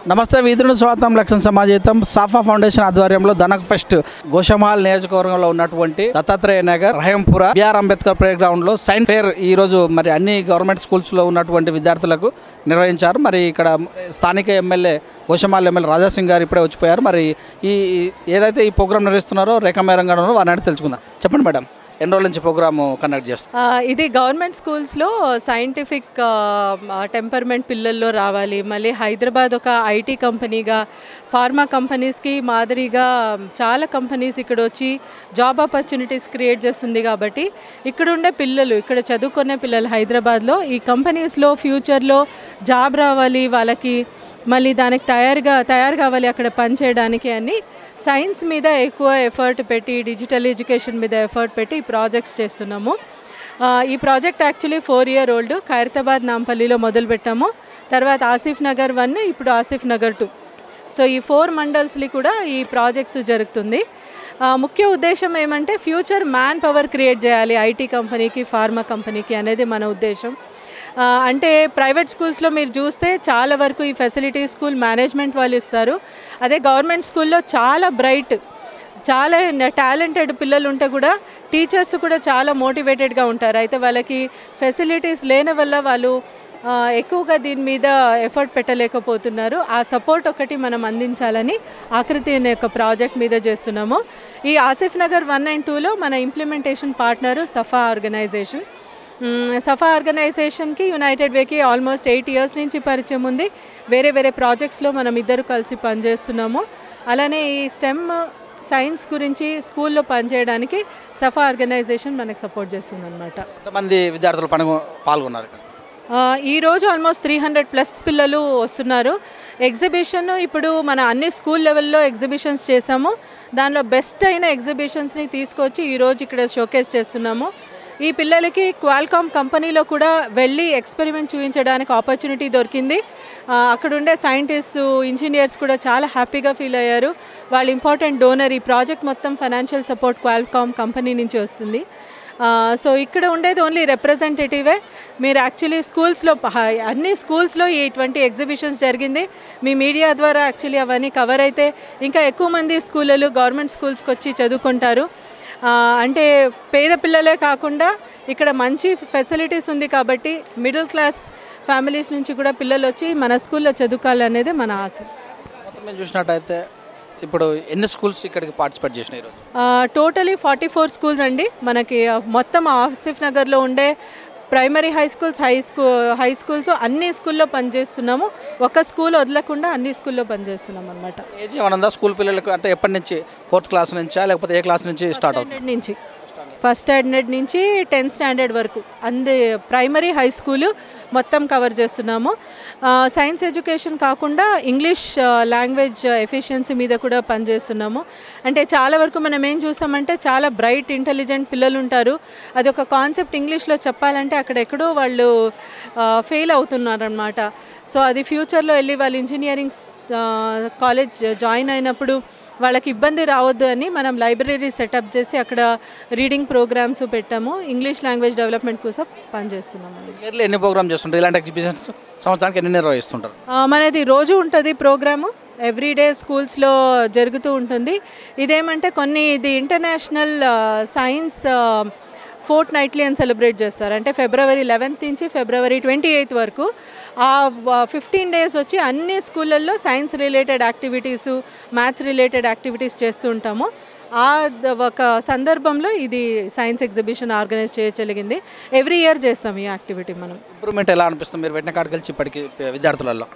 నమస్తే వీధులను స్వాతం లక్ష్యం సమాజేతం సాఫా ఫౌండేషన్ ఆధ్వర్యంలో ధనక్ ఫెస్ట్ గోషమాల్ నియోజకవర్గంలో ఉన్నటువంటి Dattatreya Nagar Rahampura BR Ambedkar play ground లో సైన్స్ ఫేర్ ఈ రోజు మరి అన్ని గవర్నమెంట్ స్కూల్స్ లో ఉన్నటువంటి విద్యార్థులకు నిర్వహించారు. మరి ఇక్కడ స్థానిక ఎమ్మెల్యే గోషమాల్ ఎమ్మెల్యే రాజాసింగ్ గారు ఇప్పుడే వచ్చిపోయారు. మరి ఈ ఏదైతే ఈ ప్రోగ్రామ్ నిర్వహిస్తున్నారో రేఖా మేడం గారు వారిని తెలుసుకుందాం. చెప్పండి మేడం, ఎన్ని రోజుల నుంచి ప్రోగ్రాము కండక్ట్ చేస్తారు? ఇది గవర్నమెంట్ స్కూల్స్లో సైంటిఫిక్ టెంపర్మెంట్ పిల్లల్లో రావాలి. మళ్ళీ హైదరాబాద్ ఒక ఐటీ కంపెనీగా ఫార్మా కంపెనీస్కి మాదిరిగా చాలా కంపెనీస్ ఇక్కడ వచ్చి జాబ్ ఆపర్చునిటీస్ క్రియేట్ చేస్తుంది. కాబట్టి ఇక్కడ ఉండే పిల్లలు, ఇక్కడ చదువుకునే పిల్లలు హైదరాబాద్లో ఈ కంపెనీస్లో ఫ్యూచర్లో జాబ్ రావాలి, వాళ్ళకి మళ్ళీ దానికి తయారు కావాలి అక్కడ పనిచేయడానికి అని సైన్స్ మీద ఎక్కువ ఎఫర్ట్ పెట్టి, డిజిటల్ ఎడ్యుకేషన్ మీద ఎఫర్ట్ పెట్టి ఈ ప్రాజెక్ట్స్ చేస్తున్నాము. ఈ project actually 4 year old. Khairatabad నాంపల్లిలో మొదలుపెట్టాము. తర్వాత ఆసిఫ్ నగర్ 1, ఇప్పుడు ఆసిఫ్ నగర్ 2. సో ఈ 4 మండల్స్లో కూడా ఈ ప్రాజెక్ట్స్ జరుగుతుంది. ముఖ్య ఉద్దేశం ఏమంటే ఫ్యూచర్ మ్యాన్ పవర్ క్రియేట్ చేయాలి ఐటీ కంపెనీకి, ఫార్మా కంపెనీకి అనేది మన ఉద్దేశం. అంటే ప్రైవేట్ స్కూల్స్లో మీరు చూస్తే చాలా వరకు ఈ ఫెసిలిటీ స్కూల్ మేనేజ్మెంట్ వాళ్ళు ఇస్తారు. అదే గవర్నమెంట్ స్కూల్లో చాలా బ్రైట్, చాలా టాలెంటెడ్ పిల్లలు ఉంటే కూడా టీచర్స్ కూడా చాలా మోటివేటెడ్గా ఉంటారు. అయితే వాళ్ళకి ఫెసిలిటీస్ లేని వల్ల వాళ్ళు ఎక్కువగా దీని మీద ఎఫర్ట్ పెట్టలేకపోతున్నారు. ఆ సపోర్ట్ ఒకటి మనం అందించాలని ఆకృతి అనే ఒక ప్రాజెక్ట్ మీద చేస్తున్నాము. ఈ ఆసిఫ్ నగర్ 1 and 2లో మన implementation partner Safa organisation. Safa ఆర్గనైజేషన్కి యునైటెడ్ వేకి ఆల్మోస్ట్ 8 years నుంచి పరిచయం ఉంది. వేరే వేరే ప్రాజెక్ట్స్లో మనం ఇద్దరు కలిసి పనిచేస్తున్నాము. అలానే ఈ స్టెమ్ సైన్స్ గురించి స్కూల్లో పనిచేయడానికి సఫా ఆర్గనైజేషన్ మనకు సపోర్ట్ చేస్తుంది అనమాట. ఎంతమంది విద్యార్థులు పాల్గొన్నారు? ఈరోజు ఆల్మోస్ట్ 300+ పిల్లలు వస్తున్నారు. ఎగ్జిబిషన్ ఇప్పుడు మన అన్ని స్కూల్ లెవెల్లో ఎగ్జిబిషన్స్ చేసాము. దానిలో బెస్ట్ అయిన ఎగ్జిబిషన్స్ని తీసుకొచ్చి ఈరోజు ఇక్కడ షోకేస్ చేస్తున్నాము. ఈ పిల్లలకి క్వాల్కామ్ కంపెనీలో కూడా వెళ్ళి ఎక్స్పెరిమెంట్ చూపించడానికి ఆపర్చునిటీ దొరికింది. అక్కడ ఉండే సైంటిస్ట్, ఇంజనీర్స్ కూడా చాలా హ్యాపీగా ఫీల్ అయ్యారు. వాళ్ళు ఇంపార్టెంట్ డోనర్. ఈ ప్రాజెక్ట్ మొత్తం ఫైనాన్షియల్ సపోర్ట్ క్వాల్కామ్ కంపెనీ నుంచి వస్తుంది. సో ఇక్కడ ఉండేది ఓన్లీ రిప్రజెంటేటివే. మీరు యాక్చువల్లీ స్కూల్స్లో అన్ని స్కూల్స్లో ఇటువంటి ఎగ్జిబిషన్స్ జరిగింది. మీ మీడియా ద్వారా యాక్చువల్లీ అవన్నీ కవర్ అయితే ఇంకా ఎక్కువ మంది స్కూళ్ళు గవర్నమెంట్ స్కూల్స్కి వచ్చి చదువుకుంటారు. అంటే పేద పిల్లలే కాకుండా ఇక్కడ మంచి ఫెసిలిటీస్ ఉంది కాబట్టి మిడిల్ క్లాస్ ఫ్యామిలీస్ నుంచి కూడా పిల్లలు వచ్చి మన స్కూల్లో చదువుకోవాలనేది మన ఆశ. మొత్తం మేము చూసినట్టయితే ఇప్పుడు ఎన్ని స్కూల్స్ ఇక్కడికి పార్టిసిపేట్ చేసినాయి ఈరోజు? టోటలీ 44 స్కూల్స్ అండి మనకి. మొత్తం ఆసిఫ్ నగర్లో ఉండే ప్రైమరీ హై స్కూల్స్ అన్ని స్కూల్లో పనిచేస్తున్నాము. ఒక స్కూల్ వదలకుండా అన్ని స్కూల్లో పనిచేస్తున్నాం అనమాట. ఏజ్ ఏమన్నా స్కూల్ పిల్లలకు అంటే ఎప్పటి నుంచి? 4th క్లాస్ నుంచా లేకపోతే ఏ క్లాస్ నుంచి స్టార్ట్ అవుతుంది? నుంచి ఫస్ట్ స్టాండర్డ్ నుంచి 10th స్టాండర్డ్ వరకు అందే ప్రైమరీ హై స్కూలు మొత్తం కవర్ చేస్తున్నాము. సైన్స్ ఎడ్యుకేషన్ కాకుండా ఇంగ్లీష్ లాంగ్వేజ్ ఎఫిషియన్సీ మీద కూడా పనిచేస్తున్నాము. అంటే చాలా వరకు మనం ఏం చూసామంటే చాలా బ్రైట్ ఇంటెలిజెంట్ పిల్లలు ఉంటారు. అది ఒక కాన్సెప్ట్ ఇంగ్లీష్లో చెప్పాలంటే అక్కడెక్కడో వాళ్ళు ఫెయిల్ అవుతున్నారనమాట. సో అది ఫ్యూచర్లో వెళ్ళి వాళ్ళు ఇంజనీరింగ్ కాలేజ్ జాయిన్ అయినప్పుడు వాళ్ళకి ఇబ్బంది రావద్దు అని మనం లైబ్రరీ సెటప్ చేసి అక్కడ రీడింగ్ ప్రోగ్రామ్స్ పెట్టాము. ఇంగ్లీష్ లాంగ్వేజ్ డెవలప్మెంట్ కోసం పనిచేస్తున్నాము. ఎన్ని ప్రోగ్రామ్ చేస్తుంటారు? ఇలాంటి ఎగ్జిబిషన్స్ సంవత్సరానికి ఎన్ని నిర్వహిస్తుంటారు? మనది రోజు ఉంటుంది ప్రోగ్రాము. ఎవ్రీడే స్కూల్స్లో జరుగుతూ ఉంటుంది. ఇదేమంటే ఇది ఇంటర్నేషనల్ సైన్స్ ఫోర్ట్ నైట్లీ అని సెలబ్రేట్ చేస్తారు. అంటే February 11th నుంచి February 28th వరకు 15 days వచ్చి అన్ని స్కూళ్ళల్లో science related activities, maths related activities చేస్తూ ఉంటాము. ఒక సందర్భంలో ఇది సైన్స్ ఎగ్జిబిషన్ ఆర్గనైజ్ చేయగలిగింది. ఎవ్రీ ఇయర్ చేస్తాం ఈ యాక్టివిటీ. మనం ఇంప్రూవ్మెంట్ ఎలా అనిపిస్తుంది మీరు పెట్టిన కాడికి వెళ్ళి ఇప్పటికి విద్యార్థులలో?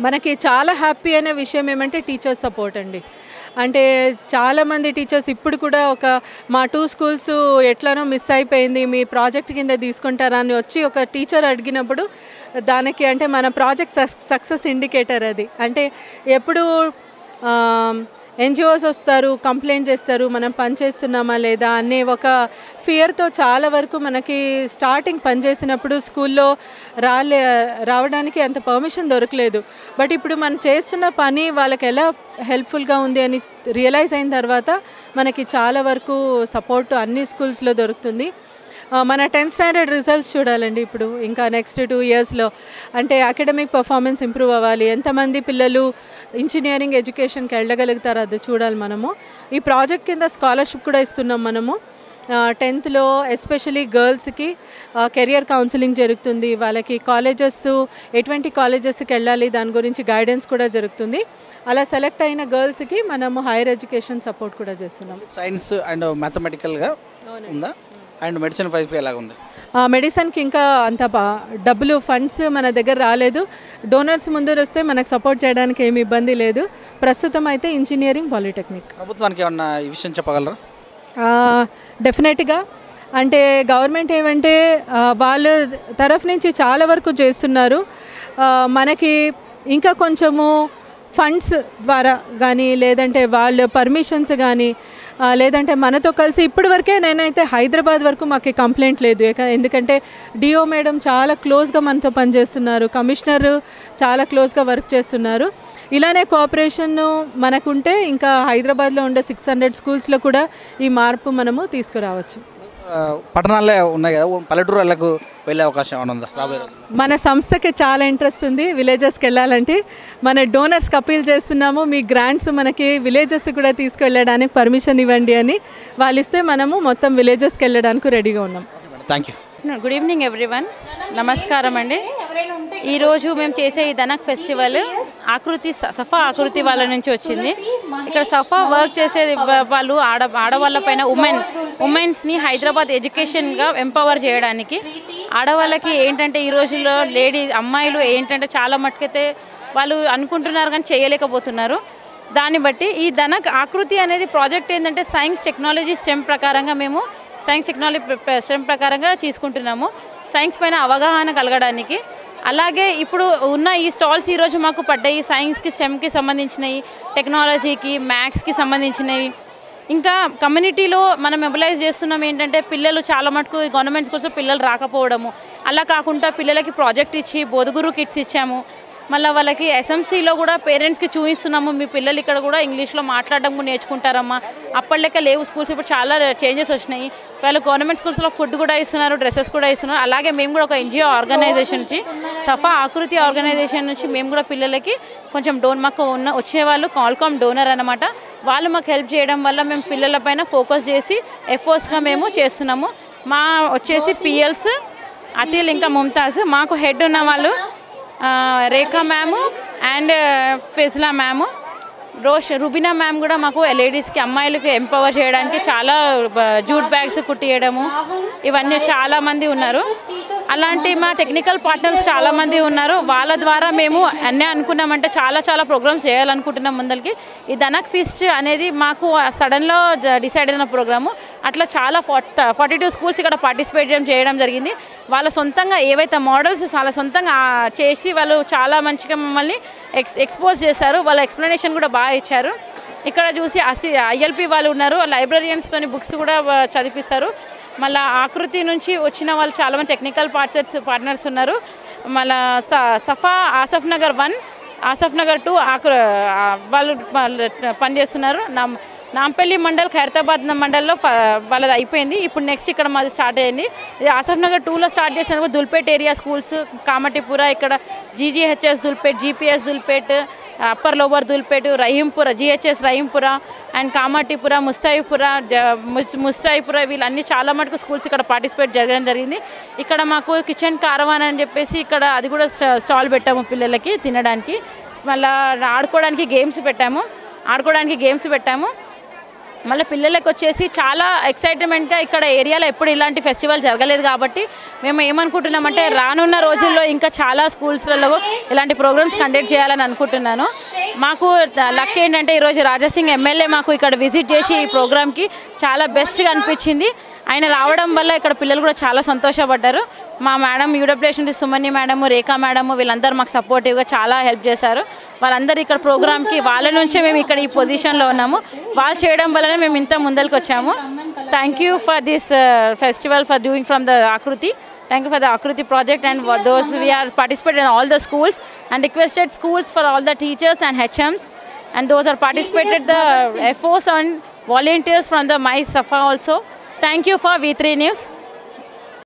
మనకి చాలా హ్యాపీ అనే విషయం ఏమంటే టీచర్స్ సపోర్ట్ అండి. అంటే చాలామంది టీచర్స్ ఇప్పుడు కూడా మా 2 schools ఎట్లనో మిస్ అయిపోయింది, మీ ప్రాజెక్ట్ కింద తీసుకుంటారా అని వచ్చి ఒక టీచర్ అడిగినప్పుడు దానికి అంటే మన ప్రాజెక్ట్ సక్సెస్ ఇండికేటర్ అది. అంటే ఎప్పుడు ఎన్జిఓస్ వస్తారు, కంప్లైంట్ చేస్తారు మనం పనిచేస్తున్నామా లేదా అనే ఒక ఫియర్తో చాలా వరకు మనకి స్టార్టింగ్ పనిచేసినప్పుడు స్కూల్లో రావడానికి అంత పర్మిషన్ దొరకలేదు. బట్ ఇప్పుడు మనం చేస్తున్న పని వాళ్ళకి ఎలా హెల్ప్ఫుల్గా ఉంది అని రియలైజ్ అయిన తర్వాత మనకి చాలా వరకు సపోర్ట్ అన్ని స్కూల్స్లో దొరుకుతుంది. మన 10th స్టాండర్డ్ రిజల్ట్స్ చూడాలండి ఇప్పుడు ఇంకా నెక్స్ట్ 2 ఇయర్స్లో. అంటే అకాడమిక్ పర్ఫార్మెన్స్ ఇంప్రూవ్ అవ్వాలి, ఎంతమంది పిల్లలు ఇంజనీరింగ్ ఎడ్యుకేషన్కి వెళ్ళగలుగుతారో అది చూడాలి మనము. ఈ ప్రాజెక్ట్ కింద స్కాలర్షిప్ కూడా ఇస్తున్నాం మనము. 10th ఎస్పెషలీ గర్ల్స్కి కెరియర్ కౌన్సిలింగ్ జరుగుతుంది, వాళ్ళకి కాలేజెస్ ఎటువంటి కాలేజెస్కి వెళ్ళాలి దాని గురించి గైడెన్స్ కూడా జరుగుతుంది. అలా సెలెక్ట్ అయిన గర్ల్స్కి మనము హైయర్ ఎడ్యుకేషన్ సపోర్ట్ కూడా చేస్తున్నాం. సైన్స్ అండ్ మ్యాథమెటికల్గా ఉందా అండ్ మెడిసిన్ వైపు ఎలాగ ఉంది? మెడిసిన్కి ఇంకా అంత డబ్బులు ఫండ్స్ మన దగ్గర రాలేదు. డోనర్స్ ముందు వస్తే మనకు సపోర్ట్ చేయడానికి ఏమి ఇబ్బంది లేదు. ప్రస్తుతం అయితే ఇంజనీరింగ్ పాలిటెక్నిక్. ప్రభుత్వానికి ఏమన్నా ఈ విషయం చెప్పగలరా? డెఫినెట్గా అంటే గవర్నమెంట్ ఏమంటే వాళ్ళ తరఫు నుంచి చాలా వరకు చేస్తున్నారు. మనకి ఇంకా కొంచెము ఫండ్స్ ద్వారా కానీ లేదంటే వాళ్ళ పర్మిషన్స్ కానీ లేదంటే మనతో కలిసి ఇప్పటి వరకే నేనైతే హైదరాబాద్ వరకు మాకు కంప్లైంట్ లేదు. ఎందుకంటే డిఓ మేడం చాలా క్లోజ్గా మనతో పనిచేస్తున్నారు, కమిషనర్ చాలా క్లోజ్గా వర్క్ చేస్తున్నారు. ఇలానే కోఆపరేషన్ మనకుంటే ఇంకా హైదరాబాద్లో ఉండే 600 స్కూల్స్లో కూడా ఈ మార్పు మనము తీసుకురావచ్చు. పట్టణాలే ఉన్నాయి కదా, పల్లెటూరులకు వెళ్ళే అవకాశం ఏమైనా ఉందా రాబోయే రోజుల్లో? మన సంస్థకి చాలా ఇంట్రెస్ట్ ఉంది విలేజెస్కి వెళ్ళాలంటే. మన డోనర్స్కి అప్పీల్ చేస్తున్నాము, మీ గ్రాంట్స్ మనకి విలేజెస్ కూడా తీసుకెళ్ళడానికి పర్మిషన్ ఇవ్వండి అని. వాళ్ళు ఇస్తే మనము మొత్తం విలేజెస్కి వెళ్ళడానికి రెడీగా ఉన్నాం. Thank you. Good evening everyone, నమస్కారం అండి. ఈరోజు మేము చేసే ఈ ధనక్ ఫెస్టివల్ సఫా ఆకృతి వాళ్ళ నుంచి వచ్చింది. ఇక్కడ సఫా వర్క్ చేసే వాళ్ళు ఆడవాళ్ళ పైన ఉమెన్స్ని హైదరాబాద్ ఎడ్యుకేషన్గా ఎంపవర్ చేయడానికి. ఆడవాళ్ళకి ఏంటంటే ఈ రోజుల్లో అమ్మాయిలు ఏంటంటే చాలా మట్టుకైతే వాళ్ళు అనుకుంటున్నారు కానీ చేయలేకపోతున్నారు. దాన్ని బట్టి ఈ ధనక్ ఆకృతి అనేది ప్రాజెక్ట్ ఏంటంటే సైన్స్ టెక్నాలజీ స్టెమ్ ప్రకారంగా మేము స్టెమ్ ప్రకారంగా తీసుకుంటున్నాము. సైన్స్ పైన అవగాహన కలగడానికి. అలాగే ఇప్పుడు ఉన్న ఈ స్టాల్స్ ఈరోజు మాకు పడ్డాయి. సైన్స్కి స్టెమ్కి సంబంధించినవి, టెక్నాలజీకి మ్యాథ్స్కి సంబంధించినవి. ఇంకా కమ్యూనిటీలో మనం మొబిలైజ్ చేస్తున్నాం ఏంటంటే పిల్లలు చాలా మటుకు గవర్నమెంట్ స్కూల్స్లో పిల్లలు రాకపోవడము. అలా కాకుండా పిల్లలకి ప్రాజెక్ట్ ఇచ్చి బోధగురు కిట్స్ ఇచ్చాము. మళ్ళీ వాళ్ళకి ఎస్ఎంసీలో కూడా పేరెంట్స్కి చూపిస్తున్నాము, మీ పిల్లలు ఇక్కడ కూడా ఇంగ్లీష్లో మాట్లాడడం కూడా నేర్చుకుంటారమ్మా. అప్పటిలెక్క లేవు స్కూల్స్, ఇప్పుడు చాలా చేంజెస్ వచ్చినాయి. వాళ్ళు గవర్నమెంట్ స్కూల్స్లో ఫుడ్ కూడా ఇస్తున్నారు, డ్రెస్సెస్ కూడా ఇస్తున్నారు. అలాగే మేము కూడా ఒక ఎన్జిఓ ఆర్గనైజేషన్ నుంచి సఫా ఆకృతి ఆర్గనైజేషన్ నుంచి మేము కూడా పిల్లలకి కొంచెం మాకు వచ్చేవాళ్ళు కాల్కామ్ డోనర్ అనమాట. వాళ్ళు మాకు హెల్ప్ చేయడం వల్ల మేము పిల్లలపైన ఫోకస్ చేసి ఎఫర్ట్స్గా మేము చేస్తున్నాము. మా వచ్చేసి పిఎల్స్ అతిల్ ఇంకా ముంతాజ్. మాకు హెడ్ ఉన్న వాళ్ళు Rekha ma'am and Fazla ma'am, Rubina ma'am కూడా మాకు లేడీస్కి అమ్మాయిలకి ఎంపవర్ చేయడానికి చాలా జూట్ బ్యాగ్స్ కుట్టియడము ఇవన్నీ చాలామంది ఉన్నారు. అలాంటి మా టెక్నికల్ పార్ట్నర్స్ చాలామంది ఉన్నారు. వాళ్ళ ద్వారా మేము అన్నీ అనుకున్నామంటే చాలా ప్రోగ్రామ్స్ చేయాలనుకుంటున్నాం ముందరికి. ఈ ధనక్ ఫీస్ట్ అనేది మాకు సడన్లో డిసైడ్ అయిన ప్రోగ్రాము. అట్లా చాలా 42 స్కూల్స్ ఇక్కడ పార్టిసిపేట్ చేయడం జరిగింది. వాళ్ళ సొంతంగా ఏవైతే మోడల్స్ చాలా సొంతంగా చేసి వాళ్ళు చాలా మంచిగా మమ్మల్ని ఎక్స్పోజ్ చేశారు. వాళ్ళ ఎక్స్ప్లెనేషన్ కూడా బాగా ఇచ్చారు. ఇక్కడ చూసి ఐఎల్పి వాళ్ళు ఉన్నారు, లైబ్రరియన్స్తో బుక్స్ కూడా చదివిస్తారు. మళ్ళీ ఆకృతి నుంచి వచ్చిన వాళ్ళు చాలామంది టెక్నికల్ పార్ట్నర్స్ ఉన్నారు. మళ్ళీ సఫా ఆసఫ్ నగర్ 1, ఆసఫ్ నగర్ 2 వాళ్ళు పనిచేస్తున్నారు. నాంపల్లి మండల్, ఖైరతాబాద్ మండల్లో వాళ్ళది అయిపోయింది. ఇప్పుడు నెక్స్ట్ ఇక్కడ మాది స్టార్ట్ అయింది. ఆసఫ్ నగర్ 2లో స్టార్ట్ చేసినందుకు దుల్పేట్ ఏరియా స్కూల్స్, కామటిపుర, ఇక్కడ GGHS Dhoolpet, GPS Dhoolpet, upper lower Dhoolpet, Rahimpura, GHS Rahimpura and Kamatipura, Mustaipura వీళ్ళన్నీ చాలా మటుకు స్కూల్స్ ఇక్కడ పార్టిసిపేట్ జరగడం జరిగింది. ఇక్కడ మాకు కిచెన్ కారవాన్ అని చెప్పేసి ఇక్కడ అది కూడా స్టాల్ పెట్టాము పిల్లలకి తినడానికి. మళ్ళీ ఆడుకోవడానికి గేమ్స్ పెట్టాము. మళ్ళీ పిల్లలకు వచ్చేసి చాలా ఎక్సైట్మెంట్గా ఇక్కడ ఏరియాలో ఎప్పుడు ఇలాంటి ఫెస్టివల్ జరగలేదు కాబట్టి మేము ఏమనుకుంటున్నామంటే రానున్న రోజుల్లో ఇంకా చాలా స్కూల్స్లలో ఇలాంటి ప్రోగ్రామ్స్ కండక్ట్ చేయాలని అనుకుంటున్నాను. మాకు లక్ ఏంటంటే ఈరోజు రాజాసింగ్ ఎమ్మెల్యే మాకు ఇక్కడ విజిట్ చేసి ఈ ప్రోగ్రామ్కి చాలా బెస్ట్గా అనిపించింది. ఆయన రావడం వల్ల ఇక్కడ పిల్లలు కూడా చాలా సంతోషపడ్డారు. మా మేడం యూడబ్ల్యూఎస్ నుండి సుమని మేడము, రేఖా మేడము వీళ్ళందరూ మాకు సపోర్టివ్గా చాలా హెల్ప్ చేశారు. వాళ్ళందరూ ఇక్కడ ప్రోగ్రామ్కి వాళ్ళ నుంచే మేము ఇక్కడ ఈ పొజిషన్లో ఉన్నాము. వాళ్ళు చేయడం వల్లనే మేము ఇంత ముందరికి వచ్చాము. Thank you for this festival for doing from the ఆకృతి. Thank you for the Akruti project and for those we are participated in all the schools and requested schools for all the teachers and HMs and those are participated the FOs and volunteers from the My Safa also. Thank you for V3 News.